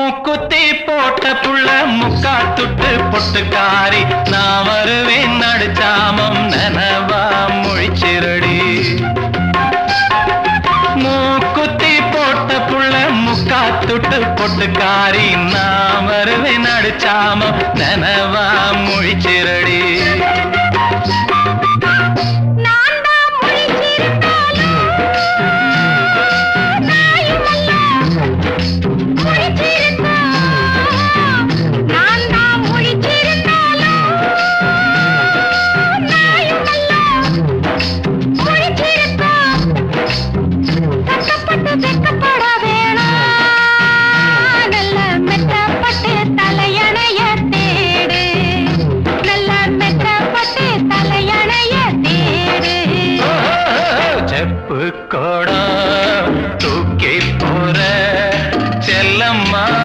மூக்குத்தி போட்ட புள்ள முக்கா துட்டு பொட்டுக்காரி நான் வருவேன் நடுச்சாமம் நனவா முழிச்சிரடி மூக்குத்தி போட்ட புள்ள முக்கா துட்டு பொட்டுக்காரி நான் வருவேன் நடுச்சாமம் நனவா முழிச்சிரடி